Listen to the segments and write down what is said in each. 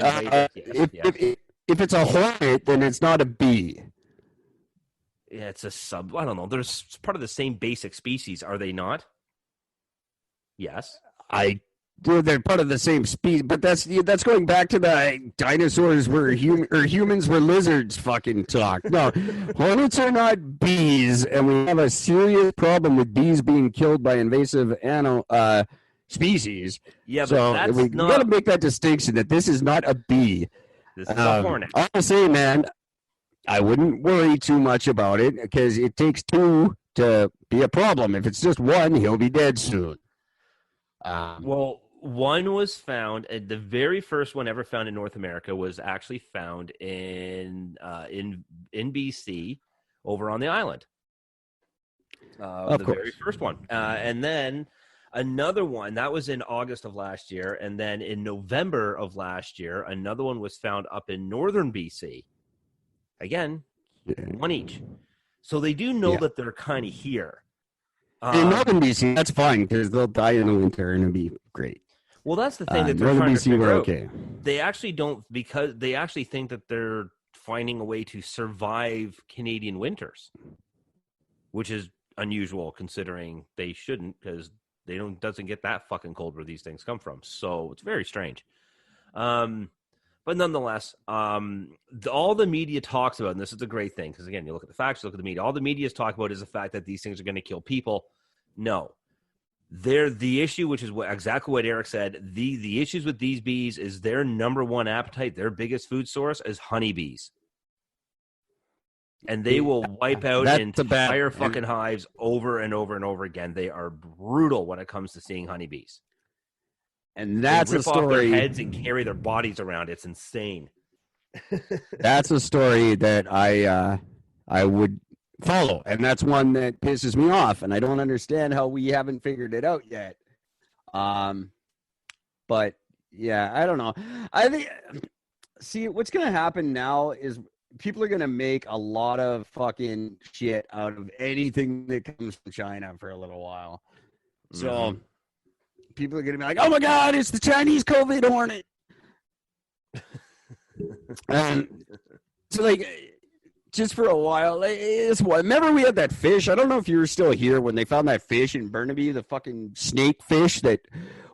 translated. Yes, yes. If it's a hornet, then it's not a bee. Yeah, it's a sub. I don't know. There's part of the same basic species, are they not? Yes. They're part of the same species, but that's going back to the dinosaurs were humans were lizards fucking talk. No, hornets are not bees, and we have a serious problem with bees being killed by invasive animal species. Yeah, so but that's we not. got to make that distinction that this is not a bee. This is a hornet. I'll say, man, I wouldn't worry too much about it because it takes two to be a problem. If it's just one, he'll be dead soon. Well, one was found. The very first one ever found in North America was actually found in BC, over on the island. The very first one, and then another one that was in August of last year, and then in November of last year, another one was found up in northern BC. Again, one each. So they do know that they're kind of here. In northern BC, that's fine because they'll die in the winter and it'll be great. Well, that's the thing that they're trying to figure out. They actually don't, because they actually think that they're finding a way to survive Canadian winters, which is unusual considering they shouldn't, because they doesn't get that fucking cold where these things come from. So it's very strange. But nonetheless, all the media talks about, and this is a great thing, because again, you look at the facts, you look at the media, all the media is talking about is the fact that these things are going to kill people. No. The issue, which is exactly what Eric said, the issues with these bees is their number one appetite, their biggest food source is honeybees. And they will wipe out entire fucking hives over and over and over again. They are brutal when it comes to seeing honeybees. And that's they rip a story. Off their heads and carry their bodies around. It's insane. That's a story that I would follow, and that's one that pisses me off, and I don't understand how we haven't figured it out yet. But yeah, I don't know. I think what's gonna happen now is people are gonna make a lot of fucking shit out of anything that comes from China for a little while. So people are going to be like, oh my God, it's the Chinese COVID hornet. So like, just for a while, remember we had that fish? I don't know if you were still here when they found that fish in Burnaby, the fucking snake fish that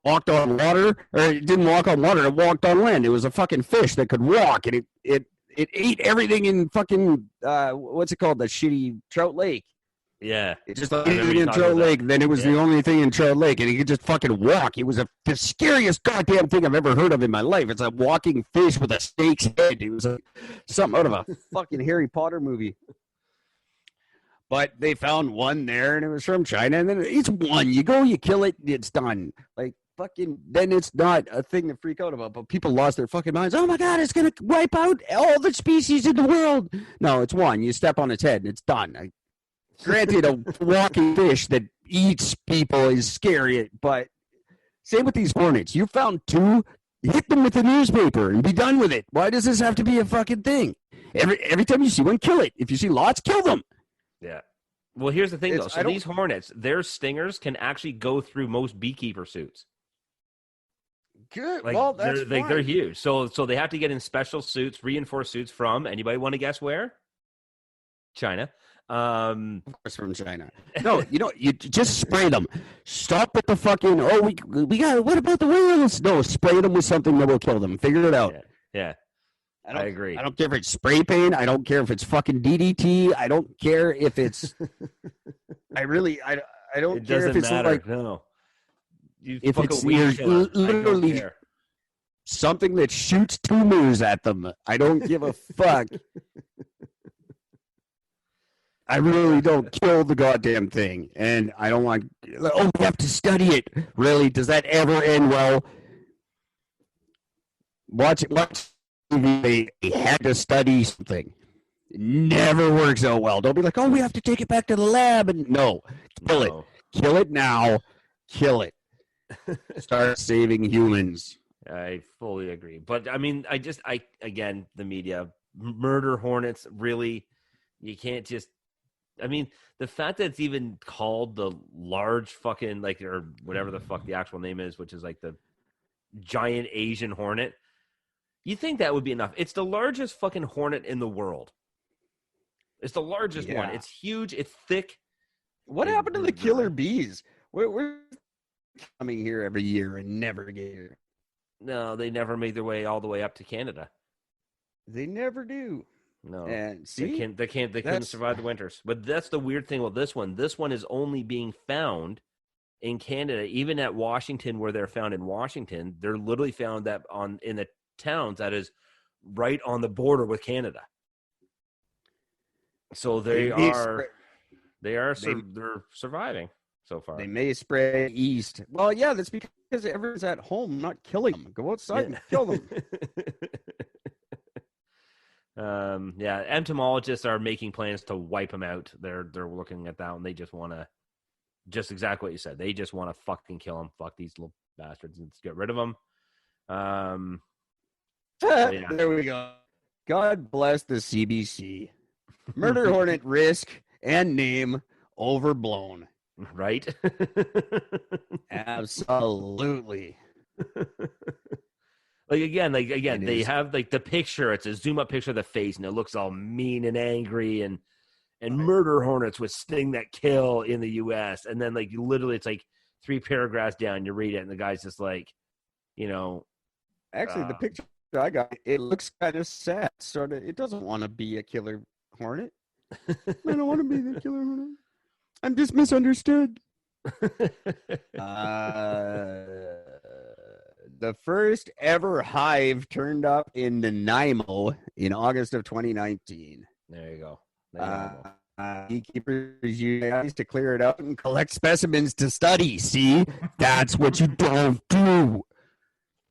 walked on water, or it didn't walk on water, it walked on land. It was a fucking fish that could walk, and it ate everything in fucking, what's it called? The shitty Trout Lake. Yeah. It just ate everything in Trout Lake. Then it was the only thing in Trout Lake, and he could just fucking walk. It was the scariest goddamn thing I've ever heard of in my life. It's a walking fish with a snake's head. It was something out of a fucking Harry Potter movie. But they found one there, and it was from China. And then it's one. You go, you kill it, it's done. Like, fucking, then it's not a thing to freak out about. But people lost their fucking minds. Oh, my God, it's going to wipe out all the species in the world. No, it's one. You step on its head, and it's done. Granted, a walking fish that eats people is scary, but same with these hornets. You found two, hit them with a newspaper and be done with it. Why does this have to be a fucking thing? Every time you see one, kill it. If you see lots, kill them. Yeah. Well, here's the thing, though. So these hornets, their stingers can actually go through most beekeeper suits. Good. Like, well, that's fine. They're huge. So they have to get in special suits, reinforced suits from, anybody want to guess where? China. Of course, from China. No, you just spray them. Stop with the fucking, we got, what about the whales? No, spray them with something that will kill them. Figure it out. Yeah. I agree. I don't care if it's spray paint. I don't care if it's fucking DDT. I don't care if it's, I don't care if it's matter. Like, no. If it's literally something that shoots tumors at them. I don't give a fuck. I really don't. Kill the goddamn thing. And I don't want, we have to study it. Really? Does that ever end well? Watch TV, they had to study something. It never works out well. Don't be like, we have to take it back to the lab. And no, kill it. Kill it now. Kill it. Start saving humans. I fully agree. But, I mean, again, the media, murder hornets, really, you can't just, I mean, the fact that it's even called the large fucking, or whatever the fuck the actual name is, which is like the giant Asian hornet, You think that would be enough? It's the largest fucking hornet in the world. It's the largest one. It's huge. It's thick. What happened to the killer bees? We're coming here every year and never get here. No, they never make their way all the way up to Canada. They never do. No, and see, they couldn't survive the winters. But that's the weird thing about this one. This one is only being found in Canada, even at Washington, where they're found in Washington. They're literally found that in the towns that is right on the border with Canada. So they're surviving so far. They may spread east. Well, yeah, that's because everyone's at home, not killing them. Go outside and kill them. Entomologists are making plans to wipe them out. They're looking at that, and they just want to, just exactly what you said. They just want to fucking kill them. Fuck these little bastards and get rid of them. There we go. God bless the CBC. Murder hornet risk and name overblown. Right? Absolutely. Again, they have the picture. It's a zoom up picture of the face, and it looks all mean and angry, and murder hornets with sting that kill in the U.S. And then literally, it's 3 paragraphs down. You read it, and the guy's just Actually, the picture I got, it looks kind of sad. Sort of, it doesn't want to be a killer hornet. I don't want to be the killer hornet. I'm just misunderstood. The first ever hive turned up in Nanaimo in August of 2019. There you go. Beekeepers use to clear it out and collect specimens to study. See, that's what you don't do.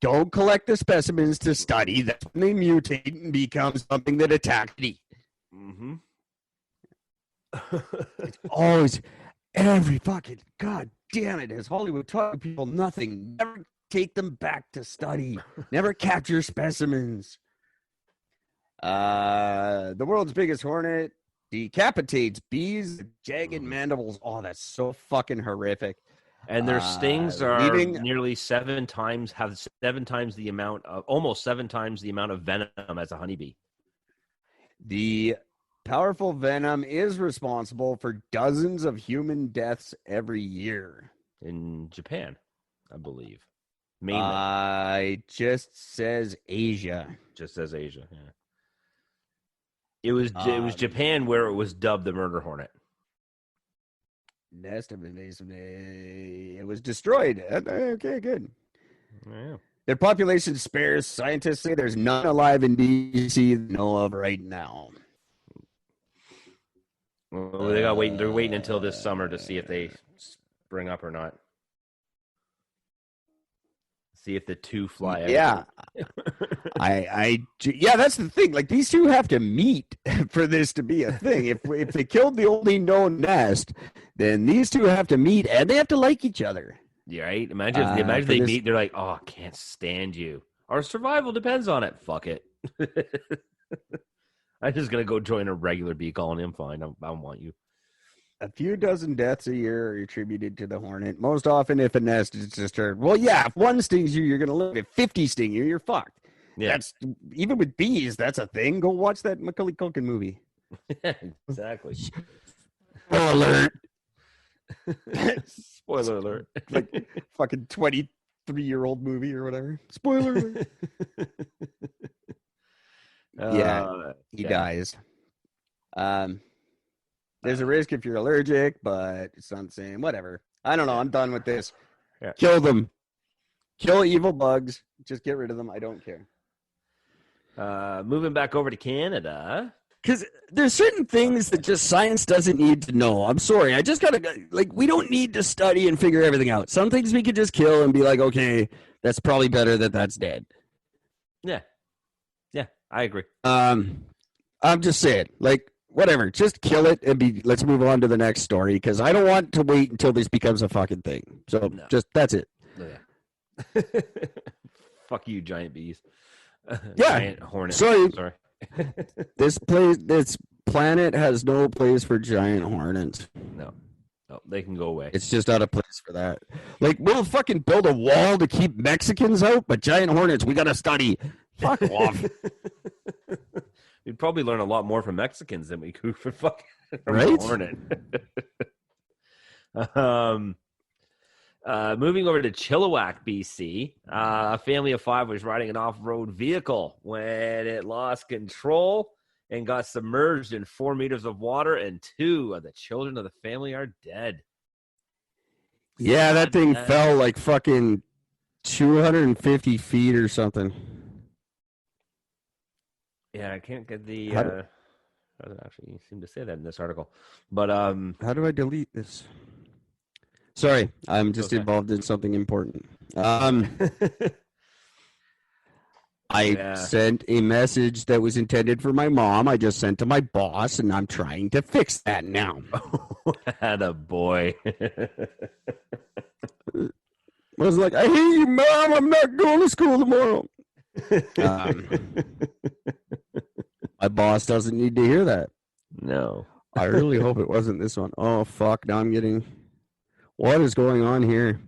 Don't collect the specimens to study. That's when they mutate and become something that attacks me. Mm-hmm. It's always every fucking god damn it. Has Hollywood taught people nothing? Never take them back to study. Never capture specimens. The world's biggest hornet decapitates bees with jagged mandibles. Oh, that's so fucking horrific. And their stings are nearly almost 7 times the amount of venom as a honeybee. The powerful venom is responsible for dozens of human deaths every year. In Japan, I believe. Mainly. It just says Asia. Just says Asia, yeah. It was Japan where it was dubbed the murder hornet. Nest of invasive. It was destroyed. Okay, good. Yeah. Their population is sparse. Scientists say there's none alive in BC they know of right now. Well, they got waiting. They're waiting until this summer to see if they spring up or not. See if the 2 fly out. Yeah. Yeah, that's the thing. These 2 have to meet for this to be a thing. If they killed the only known nest, then these 2 have to meet and they have to like each other. Yeah, right? Imagine they meet. They're like, "Oh, I can't stand you. Our survival depends on it. Fuck it. I'm just gonna go join a regular bee colony. I'm fine. I don't want you." A few dozen deaths a year are attributed to the hornet. Most often, if a nest is disturbed. Well, yeah, if 1 stings you, you're going to live. If 50 sting you, you're fucked. Yeah. That's even with bees. That's a thing. Go watch that Macaulay Culkin movie. Exactly. Spoiler alert. Spoiler alert. Fucking 23-year-old movie or whatever. Spoiler alert. Yeah, he dies. There's a risk if you're allergic, but it's not the same. Whatever. I don't know. I'm done with this. Yeah. Kill them. Kill evil bugs. Just get rid of them. I don't care. Moving back over to Canada. Because there's certain things that just science doesn't need to know. I'm sorry. I just got to, we don't need to study and figure everything out. Some things we could just kill and be like, okay, that's probably better that that's dead. Yeah. Yeah, I agree. I'm just saying, whatever, just kill it and let's move on to the next story because I don't want to wait until this becomes a fucking thing. So that's it. Yeah. Fuck you, giant bees. Yeah. Giant hornets. Sorry. This planet has no place for giant hornets. No, they can go away. It's just out of place for that. We'll fucking build a wall to keep Mexicans out, but giant hornets, we got to study. Fuck off. We'd probably learn a lot more from Mexicans than we could from fucking right? Hornet. Moving over to Chilliwack, BC, a family of 5 was riding an off-road vehicle when it lost control and got submerged in 4 meters of water, and 2 of the children of the family are dead. Yeah, that thing fell like fucking 250 feet or something. Yeah, I can't get the... doesn't actually seem to say that in this article. But how do I delete this? Sorry, I'm just involved in something important. I sent a message that was intended for my mom. I just sent to my boss, and I'm trying to fix that now. Attaboy. I was like, I hate you, Mom. I'm not going to school tomorrow. My boss doesn't need to hear that. No. I really hope it wasn't this one. Oh, fuck. Now I'm getting... What is going on here?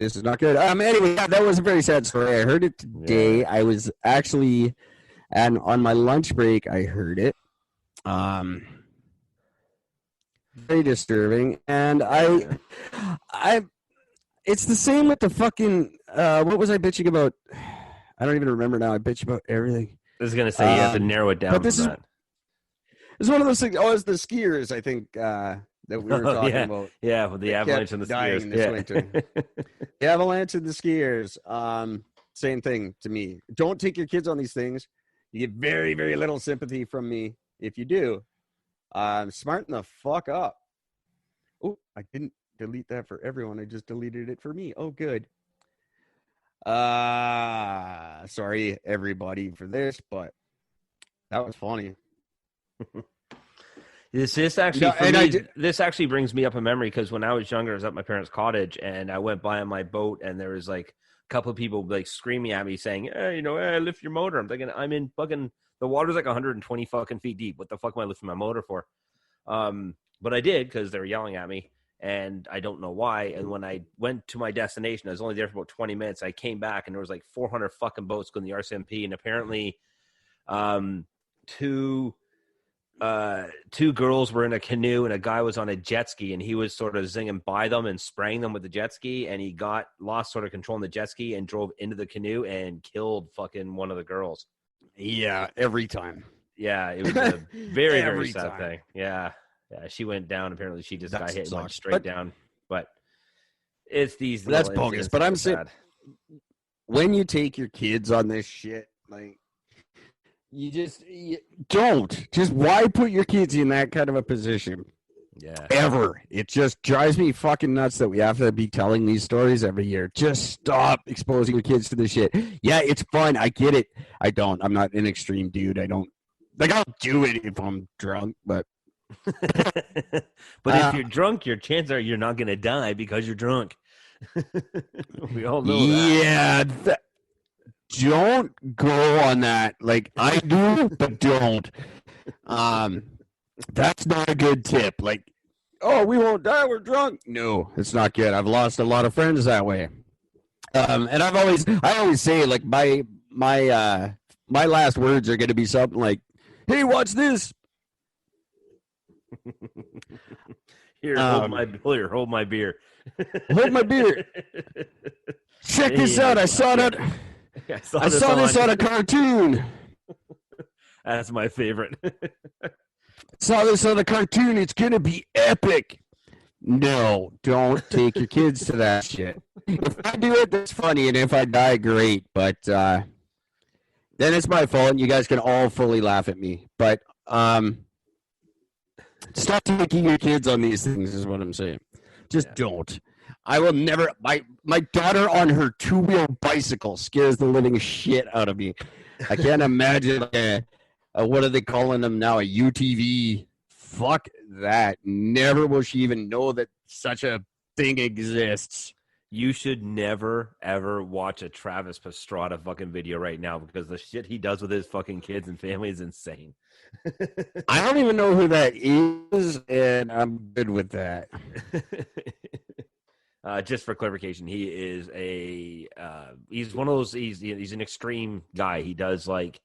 This is not good. Anyway, that was a very sad story. I heard it today. Yeah. I was actually... And on my lunch break, I heard it. Very disturbing. And it's the same with the fucking... what was I bitching about? I don't even remember now. I bitch about everything. I was going to say, you have to narrow it down from that. It's one of those things. Oh, it's the skiers, I think, that we were talking about. Yeah, with the avalanche and the skiers. This winter. The avalanche and the skiers. Same thing to me. Don't take your kids on these things. You get very, very little sympathy from me if you do. Smarten the fuck up. Oh, I didn't delete that for everyone. I just deleted it for me. Oh, good. Sorry everybody for this, but that was funny. This actually this actually brings me up a memory, because when I was younger, I was at my parents' cottage and I went by on my boat, and there was like a couple of people like screaming at me saying, hey, lift your motor. I'm thinking, I'm in fucking, the water's like 120 fucking feet deep. What the fuck am I lifting my motor for? But I did, because they were yelling at me. And I don't know why. And when I went to my destination, I was only there for about 20 minutes. I came back, and there was like 400 fucking boats going to the RCMP. And apparently two girls were in a canoe, and a guy was on a jet ski, and he was sort of zinging by them and spraying them with the jet ski. And he lost sort of control on the jet ski and drove into the canoe and killed fucking one of the girls. Yeah, every time. Yeah, it was a very, very sad thing. Yeah. Yeah, she went down. Apparently, she just got hit and went straight down. But it's these. That's bogus. But I'm saying, when you take your kids on this shit, like, you don't. Just why put your kids in that kind of a position? Yeah. Ever. It just drives me fucking nuts that we have to be telling these stories every year. Just stop exposing your kids to this shit. Yeah, it's fun. I get it. I don't. I'm not an extreme dude. I don't. Like, I'll do it if I'm drunk, but. But if you're drunk, your chances are you're not going to die because you're drunk. We all know that. Yeah. Don't go on that. Like, I do, but don't. That's not a good tip. Like, oh, we won't die, we're drunk. No, it's not good. I've lost a lot of friends that way. And I always say, like, my last words are going to be something like, hey, watch this. Here, hold my beer. Hold my beer. Check this out. I saw this on a cartoon. That's my favorite. Saw this on a cartoon. It's gonna be epic. No, don't take your kids to that shit. If I do it, that's funny, and if I die, great. But then it's my fault, and you guys can all fully laugh at me. But stop taking your kids on these things is what I'm saying. Just don't. I will never. My daughter on her 2-wheel bicycle scares the living shit out of me. I can't imagine what are they calling them now? A UTV. Fuck that. Never will she even know that such a thing exists. You should never, ever watch a Travis Pastrana fucking video right now, because the shit he does with his fucking kids and family is insane. I don't even know who that is, and I'm good with that. Just for clarification, he is he's one of those. He's an extreme guy. He does like